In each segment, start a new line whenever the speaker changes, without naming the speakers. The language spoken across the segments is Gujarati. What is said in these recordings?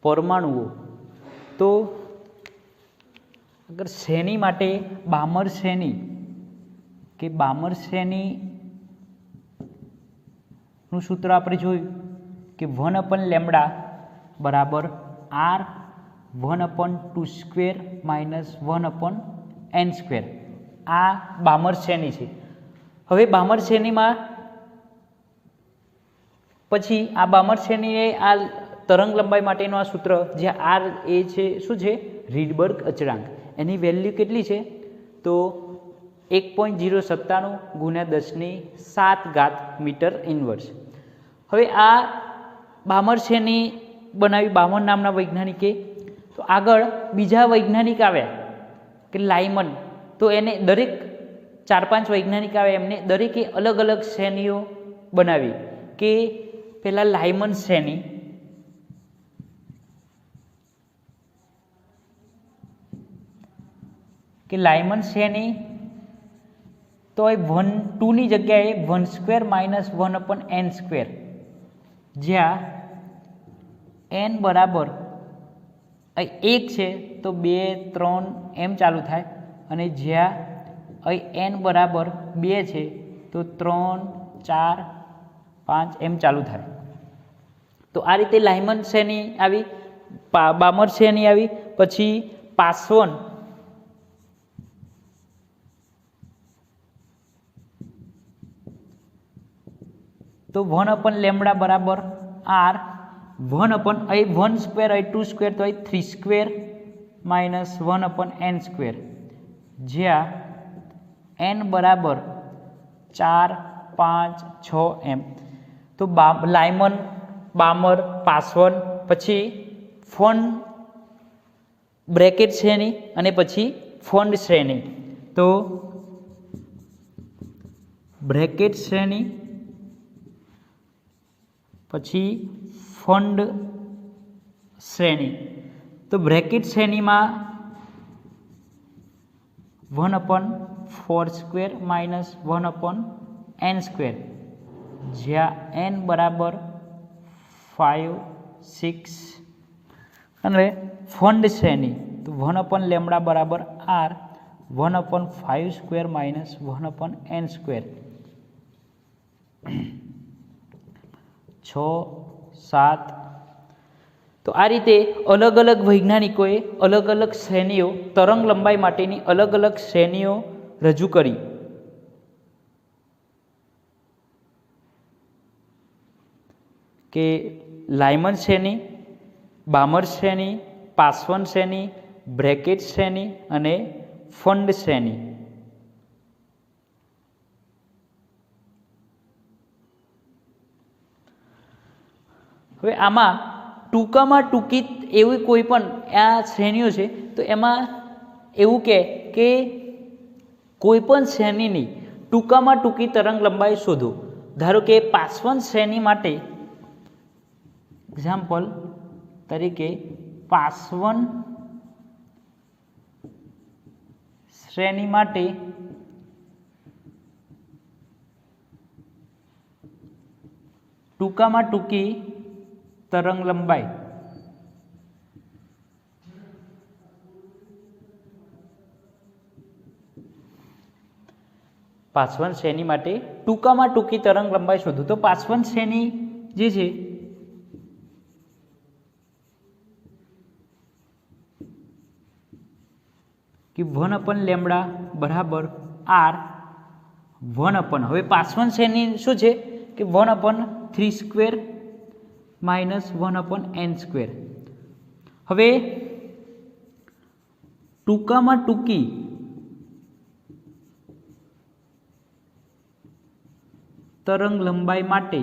परमाणुओं। तो अगर श्रेणी माटे बामर श्रेणी के बामर श्रेणी નું सूत्र આપણે જોયું કે 1/λ બરાબર r 1/2² માઇનસ 1/n²। આ બામર શ્રેણી છે। હવે બામર શ્રેણીમાં પછી આ બામર શ્રેણીએ આ તરંગ લંબાઈ માટેનું આ સૂત્ર જે r એ છે શું છે રીડબર્ગ અચળાંક, એની વેલ્યુ કેટલી છે તો 1.097 × 10⁷ મીટર ઇન્વર્સ। હવે આ બામર શ્રેણી બનાવી બામર નામના વૈજ્ઞાનિકે। તો આગળ બીજા વૈજ્ઞાનિક આવ્યા કે લાયમન, તો એને દરેક 4-5 વૈજ્ઞાનિક આવ્યા, એમને દરેકે અલગ અલગ શ્રેણીઓ બનાવી કે પહેલાં લાયમન શ્રેણી, કે લાયમન શ્રેણી તો એ 1/2 ની જગ્યાએ 1² માઇનસ 1/n², જ્યાં n બરાબર 1 છે તો 2, 3 એમ ચાલુ થાય, અને જ્યાં n બરાબર 2 છે તો 3, 4, 5 એમ ચાલુ થાય। તો આ રીતે લાયમન શ્રેણી આવી, બામર શ્રેણી આવી। પછી પાસવન, તો 1/λ બરાબર r 1/1² 2² તો 3² માઇનસ 1/n², જ્યાં n બરાબર 4, 5, 6 એમ। તો લાયમન, બામર, પાસવન, પછી ફોન્ડ બ્રેકેટ શ્રેણી અને પછી ફોન્ડ શ્રેણી। તો બ્રેકેટ શ્રેણી પછી ફોન્ડ શ્રેણી। તો બ્રેકેટ શ્રેણીમાં 1/4² માઇનસ 1/n², જ્યાં n બરાબર 5, 6, અને ફોન્ડ શ્રેણી તો 1/λ બરાબર r 1/5² માઇનસ 1/n², 6, 7। તો આ રીતે અલગ અલગ વૈજ્ઞાનિકોએ અલગ અલગ શ્રેણીઓ, તરંગ લંબાઈ માટેની અલગ અલગ શ્રેણીઓ રજૂ કરી। કે લાયમન શ્રેણી, બામર શ્રેણી, પાસવન શ્રેણી, બ્રેકેટ શ્રેણી અને ફોન્ડ શ્રેણી। હવે આમાં ટૂંકામાં ટૂંકી એવી કોઈ પણ આ શ્રેણીઓ છે, તો એમાં એવું કે કોઈ પણ શ્રેણીની ટૂંકામાં ટૂંકી તરંગ લંબાઈ શોધો। ધારો કે પાસવન શ્રેણી માટે એક્ઝામ્પલ તરીકે પાસવન શ્રેણી માટે ટૂંકામાં ટૂંકી તરંગ લંબાઈ પાસવન શ્રેણી માટે ટૂંકામાં ટૂંકી તરંગ લંબાઈ શોધો। તો પાસવન શ્રેણી જે છે કે 1/λ બરાબર r 1/, હવે પાસવન શ્રેણી શું છે કે 1/3² માઇનસ 1/n²। હવે ટૂંકામાં ટૂંકી તરંગ લંબાઈ માટે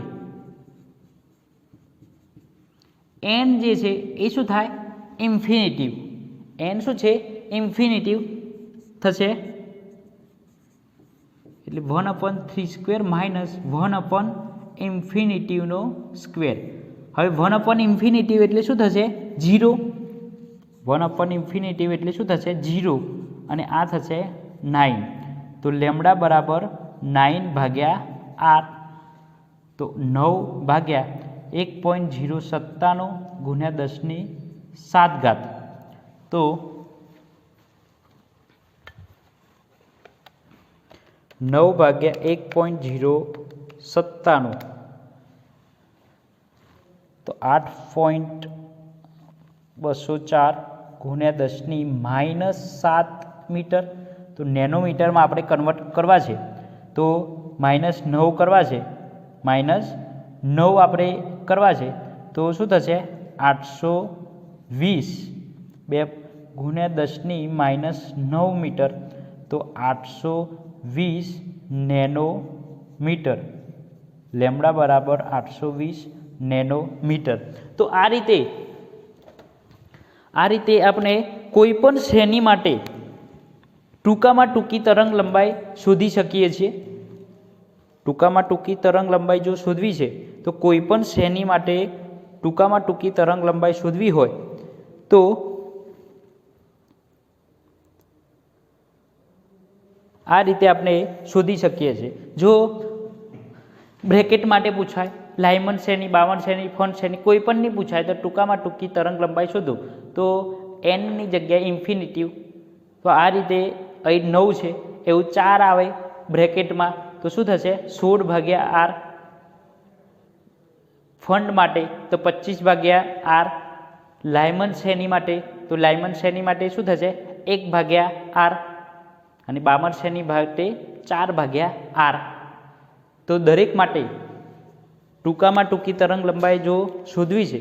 n જે છે એ શું થાય ઇન્ફિનિટિવ, n શું છે ઇન્ફિનિટિવ થશે, એટલે 1/3² માઇનસ 1/∞²। હવે 1/∞ એટલે શું થશે 0, 1/∞ એટલે શું થશે 0, અને આ થશે 9। તો લેમ્ડા બરાબર 9/r, તો 9/1.097 × 7 घात। तो 9 भाग्या 1.097 तो 8.204 गुण्या 10⁻7 मीटर। तो नेनोमीटर में આપણે કન્વર્ટ કરવા છે તો -9 કરવા છે, -9 આપણે કરવા છે તો શું થશે 820 2 ગુણ્યા 10⁻9 મીટર તો 820 નેનોમીટર, લેમ્બડા બરાબર 820 નેનોમીટર। તો આ રીતે આપણે કોઈ પણ શ્રેણી માટે ટૂંકામાં ટૂંકી તરંગ લંબાઈ શોધી શકીએ છીએ। ટૂંકામાં ટૂંકી તરંગ લંબાઈ જો શોધવી છે તો કોઈ પણ શ્રેણી માટે ટૂંકામાં ટૂંકી તરંગ લંબાઈ શોધવી હોય તો આ રીતે આપણે શોધી શકીએ છીએ। જો બ્રેકેટ માટે પૂછાય, લાયમન શ્રેણી, બાવન શ્રેણી, ફન શ્રેણી કોઈ પણ નહીં પૂછાય તો ટૂંકામાં ટૂંકી તરંગ લંબાઈ શોધો તો એનની જગ્યાએ ઇન્ફિનિટિવ, તો આ રીતે અહીં 9 છે એવું 4 આવે બ્રેકેટમાં તો શું થશે 16/r। ફંડ માટે તો 25/r। લાયમન શ્રેણી માટે તો લાયમન શ્રેણી માટે શું થશે 1/r અને બામન શ્રેણી માટે 4/r। તો દરેક માટે ટૂંકામાં ટૂંકી તરંગ લંબાઈ જો શોધવી છે,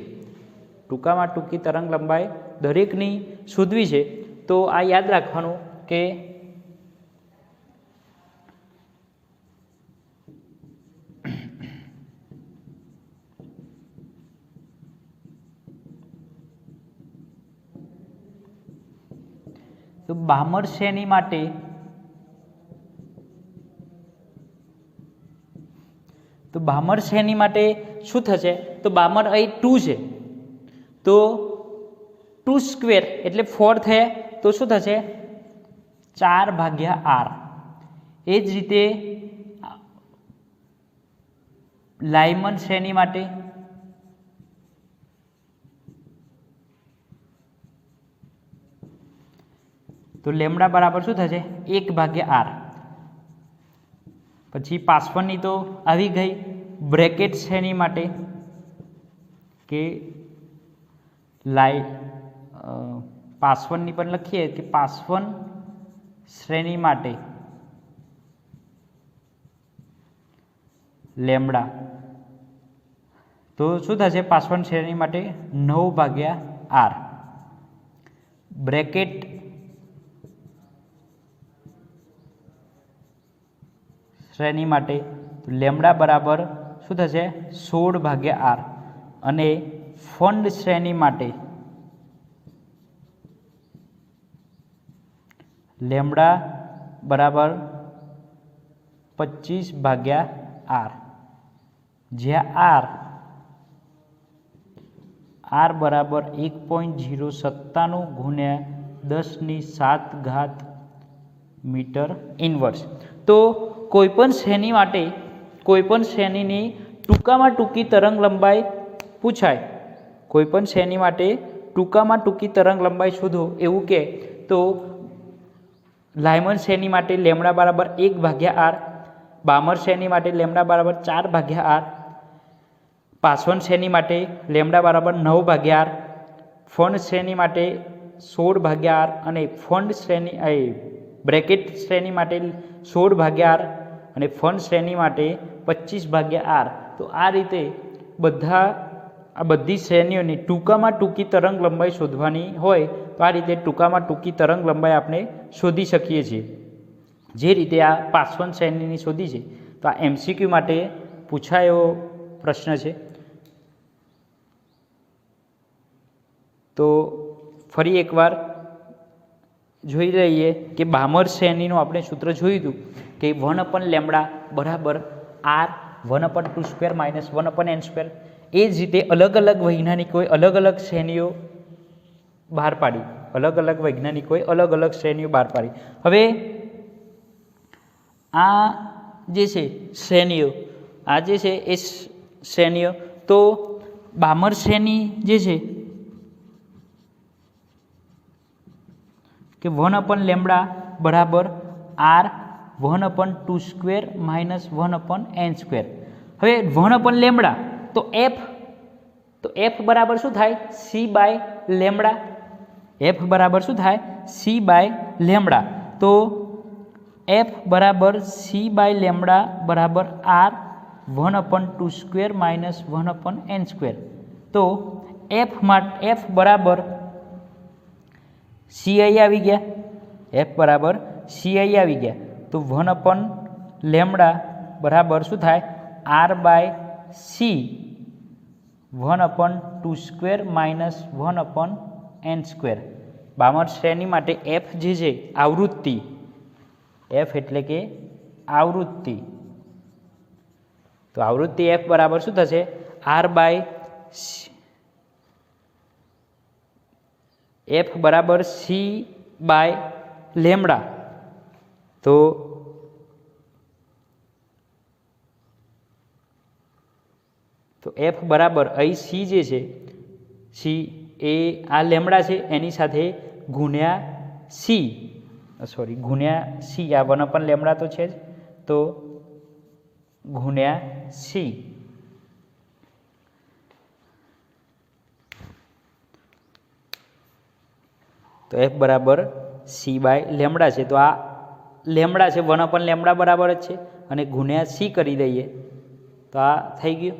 ટૂંકામાં ટૂંકી તરંગ લંબાઈ દરેકની શોધવી છે તો આ યાદ રાખવાનું કે તો બામર શ્રેણી માટે શું થશે તો બામર અહીં 2 છે તો 2 સ્ક્વેર એટલે 4 થયા તો શું થશે 4/r। એ જ રીતે લાયમન શ્રેણી માટે તો લેમ્બડા બરાબર શું થશે 1/r। પછી પાસવનની તો આવી ગઈ। બ્રેકેટ શ્રેણી માટે કે પાસવનની પણ લખીએ કે પાસવન શ્રેણી માટે લેમ્બડા તો શું થશે પાસવન શ્રેણી માટે 9/r। બ્રેકેટ શ્રેણી માટે લેમ્બડા બરાબર શું થશે 16/r અને ફંડ શ્રેણી માટે લેમ્બડા બરાબર 25/r, જ્યાં r બરાબર 1.097 ગુણ્યા 10⁻7 ઘાત મીટર ઇન્વર્સ। તો કોઈપણ શ્રેણી માટે કોઈપણ શ્રેણીની ટૂંકામાં ટૂંકી તરંગ લંબાઈ પૂછાય, કોઈપણ શ્રેણી માટે ટૂંકામાં ટૂંકી તરંગ લંબાઈ શોધો એવું કે તો લાયમન શ્રેણી માટે લેમ્બડા બરાબર 1/r, બામર શ્રેણી માટે લેમ્બડા બરાબર 4/r, પાસવન શ્રેણી માટે લેમ્બડા બરાબર 9/r, ફંડ શ્રેણી માટે 16/r અને ફંડ શ્રેણી બ્રેકેટ શ્રેણી માટે 16/r અને ફંડ શ્રેણી માટે 25/r। તો આ રીતે બધી શ્રેણીઓની ટૂંકામાં ટૂંકી તરંગ લંબાઈ શોધવાની હોય તો આ રીતે ટૂંકામાં ટૂંકી તરંગ લંબાઈ આપણે શોધી શકીએ છીએ। જે રીતે આ પાસવન શ્રેણીની શોધી છે તો આ MCQ માટે પૂછાયેલો પ્રશ્ન છે। તો ફરી એકવાર જોઈ લઈએ કે બામર શ્રેણીનું આપણે સૂત્ર જોયું હતું કે 1/λ બરાબર r 1/2² - 1/n²। એ જ રીતે અલગ અલગ વૈજ્ઞાનિકોએ અલગ અલગ શ્રેણીઓ બહાર પાડી, અલગ અલગ વૈજ્ઞાનિકોએ અલગ અલગ શ્રેણીઓ બહાર પાડી। હવે આ જે છે શ્રેણીઓ, આ જે છે એ શ્રેણીઓ, તો બામર શ્રેણી જે છે કે 1/λ બરાબર r 1/2² માઇનસ 1/n². હવે 1/λ તો f બરાબર શું થાય c/λ. f બરાબર શું થાય c/λ. તો f બરાબર c/λ બરાબર r 1/2² માઇનસ 1/n². તો f બરાબર c અહીં આવી ગયા. f બરાબર c અહીં આવી ગયા. તો 1/λ બરાબર શું થાય r/c 1/2² માઇનસ 1/n². બામર શ્રેણી માટે f જે છે આવૃત્તિ, f એટલે કે આવૃત્તિ, તો આવૃત્તિ f બરાબર શું થશે f બરાબર c/λ. તો f બરાબર અહીં c જે છે c એ આ લેમડા છે એની સાથે ગુણ્યા c આ 1/λ તો છે જ, તો ગુણ્યા c. તો f બરાબર c/λ છે. તો આ લેમડા છે 1/λ બરાબર જ છે અને ગુણ્યા c કરી દઈએ તો આ થઈ ગયું.